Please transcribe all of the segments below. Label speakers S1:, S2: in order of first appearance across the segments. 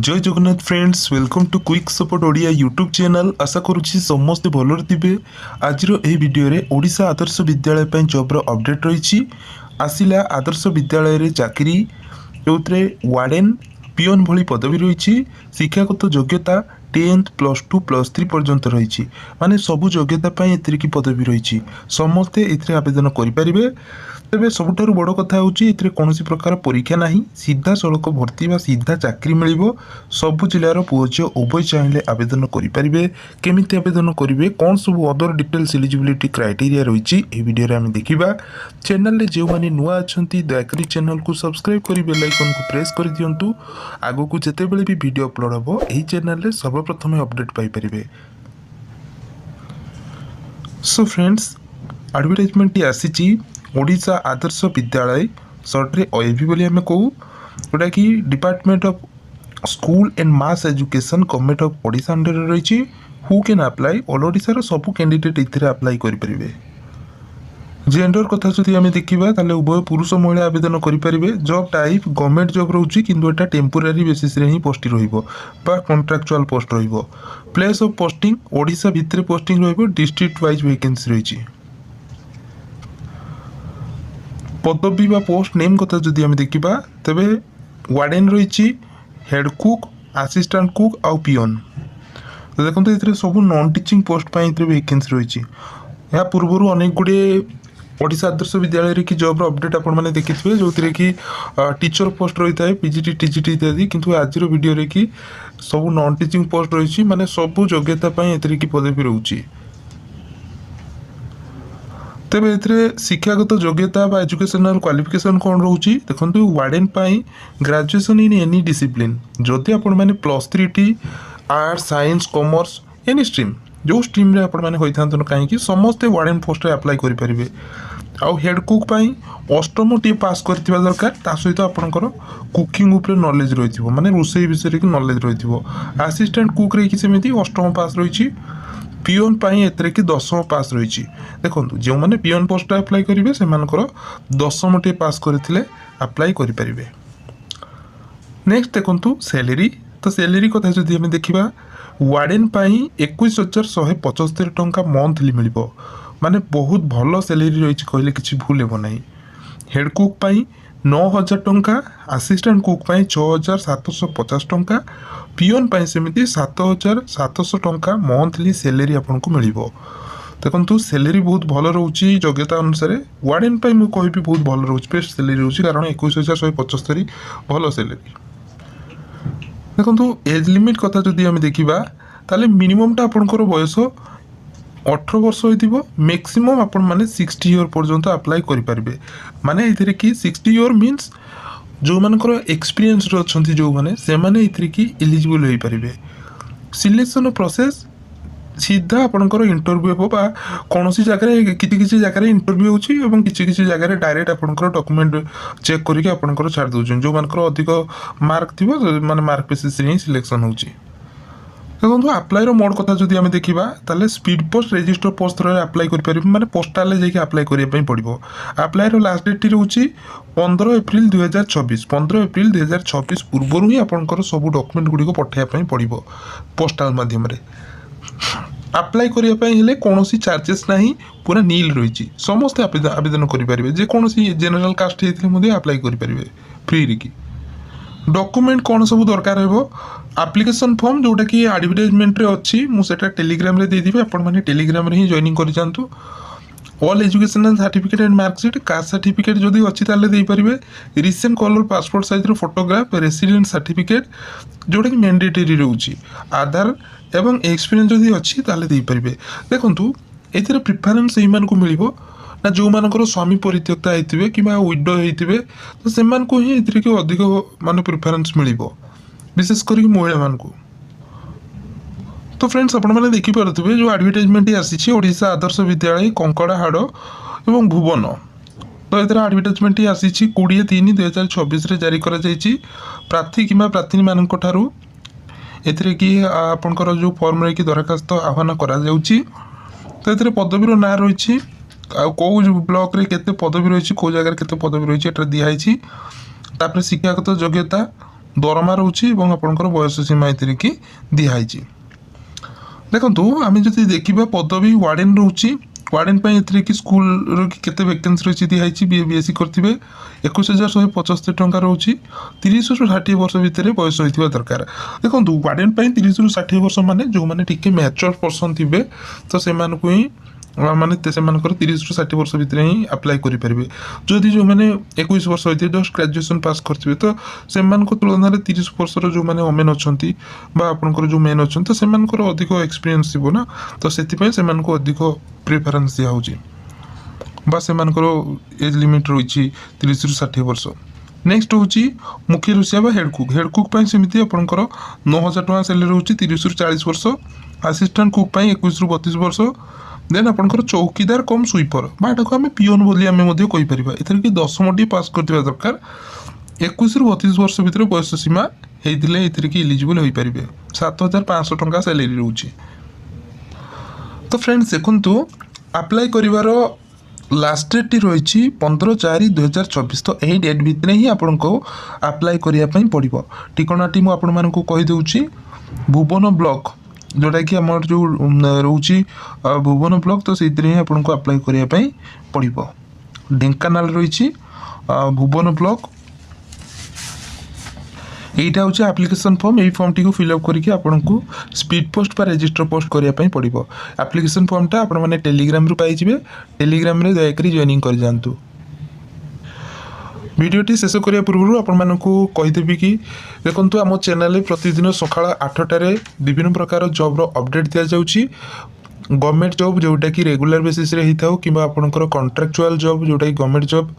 S1: जय Jagannath friends welcome to quick support Odia YouTube channel. आशा करुच्ची समस्ते भलरे थे। आज भिडियो रे ओडिशा आदर्श विद्यालय जॉब अपडेट रही आसिला आदर्श विद्यालय रे चाकरी जो वार्डेन पियन भली पदवी रही। शिक्षागत योग्यता 10th +2 +3 पर्यंत रही माने सबू योग्यता एतिकी पदवी रही समस्ते ए आवेदन करें। तेरे सबुठारु बड़ कथा होची कौन प्रकार परीक्षा ना सीधा सड़क भर्ती बा सीधा चाकरी मिल सबु जिलार पुओ झील उभय चाहिए आवेदन करेंगे। केमिति आवेदन करेंगे कौन सब अदर डिटेल्स एलिजिबिलिटी क्राइटेरिया रही वीडियो आम देखा। चैनल रे जो माने नुआ अछंती दयाकरी चैनल को सब्सक्राइब कर बेल आइकन को प्रेस कर दियंतु। आगो को जेते बेले भी वीडियो अपलोड हो एही चैनल रे सर्वप्रथम अपडेट पाई परिबे। सो फ्रेंड्स एडवर्टाइजमेंट आसी ओडिशा आदर्श विद्यालय सर्ट्रे ओएवी बोली आम कहू जोटा कि department of school and mass education government of Odisha under रही। Who can apply all Odisha सबू कैंडिडेट इथे अप्लाई करेंगे। जेंडर कथा जदि आम देखा ताले उभय पुरुष महिला आवेदन करेंगे। जॉब टाइप गवर्नमेंट जॉब रोचे किंतु एटा टेम्पोरारी बेसिस रे ही पोस्ट रहिबो बा कॉन्ट्रैक्चुअल पोस्ट रहिबो। प्लेस ऑफ पोस्टिंग ओडिशा भितर पोस्टिंग रहिबो। डिस्ट्रिक्ट वाइज वैकेंसी रही। पदवी बा पोस्ट नेम कथा जदि आम देखा तेबे वार्डेन रही हेड कुक असिस्टेंट कुक आउ पियन। तो देखते ये सब नॉन टीचिंग पोस्ट पर वैकेंसी रही। या पूर्व अनेक गुड़े ओडिशा आदर्श विद्यालय रे की जॉब अपडेट आपण मैंने देखिए जो कि टीचर पोस्ट रही है पीजीटी टीजीटी इत्यादि किंतु आज वीडियो रे कि सब नॉन टीचिंग पोस्ट रही माने सब योग्यता एतरे की पदवी रोची। तेरे ए शिक्षागत योग्यता बा एजुकेशनल क्वालिफिकेशन कौन रोची देखो। Warden graduation in any discipline जदि आपण मैंने +3 arts science commerce any stream जो स्ट्रीम रे आपण मैंने होता कहीं समस्ते वार्डेन पोस्ट अप्लाई करेंगे। आउ हेड कुक अष्टम टी पास करथिबा दरकार ता सहित आपनकर कुकिंग ऊपर नॉलेज रही माने रोसई विषय की नॉलेज रही। असिस्टेंट कुक रे कि सेमिति अष्टम पास रही। पियन एतरे कि 10वीं पास रही। देखो जो मैंने पियन पोस्ट अप्लाई करेंगे से 10वीं टे पास करथिले अप्लाई करेंगे। नेक्स्ट देखो सैलरी। तो सैलरी कथा जदि आम देखा वार्डेन 21,175 टंका मंथली मिल माने बहुत भल सैलरी रही कहले किसी भूल हे ना। हेड कुक 9,000 टंका असिस्टेंट कुक 6,750 टंका पियन सेमती 7,700 टंका मंथली सैलरी आपन को मिल। देखो सैलरी बहुत भल रोची योग्यता अनुसार वार्डेन मुझे कहि बहुत भल रोच बेस्ट सैलरी रोची कारण 21,175 भल सैलरी। देखो एज लिमिट कथा जदि आम देखा ताले मिनिममटा आपनकर बयस 18 वर्ष हो मैक्सिमम आपण माने 60 ईयर पर्यंत अप्लाई करेंगे। माने इधर कि 60 ईयर मीन्स जो मानकर एक्सपीरियंस अच्छी जो माने से माने इधर कि एलिजिबल हो पारे। सिलेक्शन प्रोसेस सीधा आपनकर इंटरव्यू हो कौन सी जगह किसी जगह इंटरव्यू हो किसी जगह डायरेक्ट आपनकर डॉक्यूमेंट चेक करके आपनकर छाड़ दउछन जो मानकर अधिक मार्क थी माने मार्क बेसिस रे सिलेक्शन होची। देखो अप्लाई मोड कथा जदि आम देखा ताले speed post register post apply करें माने पोस्टाल जाके अप्लाई करने पड़ो। अप्लाई लास्ट डेट रोचे 15 एप्रिल 2024। 15 एप्रिल 2024 पूर्व ही आपंकर सब डॉक्यूमेंट गुड़ी पठाइबा पड़ो पोस्टाल माध्यम। अप्लाई करने कौन चार्जेस ना पूरा नील रही समस्त आवेदन करेंगे। जेकोसी जेनेल कास्ट होते अप्लाई करेंगे फ्री की। डॉक्यूमेंट कौन सब दरकार हो एप्लिकेशन फॉर्म जोटा कि एडवर्टाइजमेंट रे अच्छी मुझे टेलीग्राम रे देदेवी आपण माने टेलीग्राम रे ही जॉइनिंग कर जांतु। All educational certificate and marksheet caste certificate जदि अच्छी ताले दे परिबे। रिसेंट कलर पासपोर्ट साइज रो फोटोग्राफ रेसिडेंट सर्टिफिकेट जोटा कि मैंडेटरी रहउची। आधार एवं एक्सपीरियंस जदि अच्छी ताले दे परिबे। देखंतु एथिरे प्रेफरेंस एई मान को मिलिबो ना जो मानकर स्वामी परित्यक्ता होते कि विडो होते तो से ही अधिक मान प्रिफरेन्स मिल विशेषकर महिला मान को। तो फ्रेंड्स आपण मैंने देखिपे जो एडवर्टाइजमेंट आसी ओडिशा आदर्श विद्यालय कंकड़ाहाड़ एवं भुवन। तो ये एडवर्टाइजमेंट आसी 20/3/2024 जारी कर प्रार्थी कि प्रार्थी मान कि आपंकर जो फॉर्म रे कि दरखास्त आह्वान करा जाउची। तो ये पदवीर ना रही कौ ब्लॉक रे केते पदवी रही कौ जगह केते पदवी रही दिखाई। शिक्षागत योग्यता दरमा रोचे और आपंकर बयस सीमा ए कि दिखाई देखो आम जब देखा पदवी वार्डेन रोचे वार्डेन ए कि स्कूल केते वैकेंसी रही दिखाई बीएससी करेंगे 21,175 टंका रोचे 30 ରୁ 60 वर्ष भितर बयस होता दरकार देखो वार्डेन 30 ରୁ 60 वर्ष माने जो मैंने टिके मैच्योर पर्सन थे तो से ही माने 30 ରୁ 60 वर्ष भितर ही अप्लाई करेंगे जदि जो मैंने 21 वर्ष होते जस्ट ग्रेजुएशन पास करते तो से तुलन में 30 वर्षर जो मैंने ओमेन अच्छा आपंकर जो मेन अच्छा तो से अधिक एक्सपीरियंस थी ना तो से अधिक प्रिफरेन्स दिया से एज लिमिट रही 30 ରୁ 60 वर्ष नेक्स्ट हूँ मुख्य रोषिया हेड कुक सेमती आपंकर 9,000 टଙ୍କା सैलरी रोचे 30 ରୁ 40 वर्ष असिस्टेंट कुक 21 ରୁ 32 वर्ष देन आपंकर चौकीदार कम स्वीपर बाटा को आम पिओन बोली आम कहीपर एथर कि 10टी पास करथिबा दरकार 21 ରୁ 32 वर्ष भितर बयस सीमा होते ये कि इलिजिबल हो पारे 7,500 टଙ୍କା सैलरी रोचे तो फ्रेंड्स देखु अप्लाई कर लास्ट डेट रही 15/4/2024 तो यही डेट भितर ही आपन को अप्लाई करने पड़ो ठिकानाटी मुझे कहीदे भुवन ब्लॉक जोटा कि आम जो रोचे भुवन ब्लॉक तो से ही आपको अप्लाई करने पड़ो ढेंकानाल रही भुवन ब्लॉक यहीटा हूँ आप्लिकेसन फॉर्म यही फॉर्म टी फिलअप करके आपन को स्पीड पोस्ट पर रजिस्टर पोस्ट करने पड़ो आप्लिकेसन फॉर्मटा आपण मैंने टेलीग्राम पाइबे टेलीग्राम रे दयाकोरी जॉइनिंग कर जातु वीडियोटी शेष करने पूर्व आपदेवी कि देखो आम चैनल प्रतिदिन सकाळ 8टारे विभिन्न प्रकार जॉब अपडेट दि जाऊँगी गवर्नमेंट जॉब जोटा कि रेगुलर बेसिस रे होता हो कि आपंकर कॉन्ट्रैक्चुअल जॉब जोटा कि गवर्नमेंट जॉब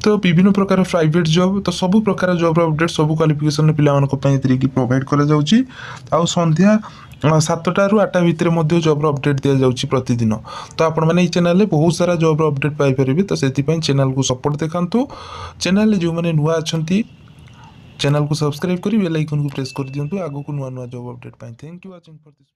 S1: तो विभिन्न प्रकार प्राइवेट जॉब तो सब प्रकार जॉब अपडेट सब क्वालिफिकेशन पिला प्रोवाइड करा जाउची आ संध्या 7टा ରୁ 8टा भितर जॉब अपडेट दि जाउची प्रतिदिन तो आपण मैंने ये चैनल बहुत सारा जॉब अपडेट पाइपर तो से चैनल को सपोर्ट देखा चैनल जो मैंने नुआ अच्छा चैनल को सब्सक्राइब कर बेल आइकन को प्रेस कर दिंतु आगो को नुआ नुआ job update pi thank you watching for this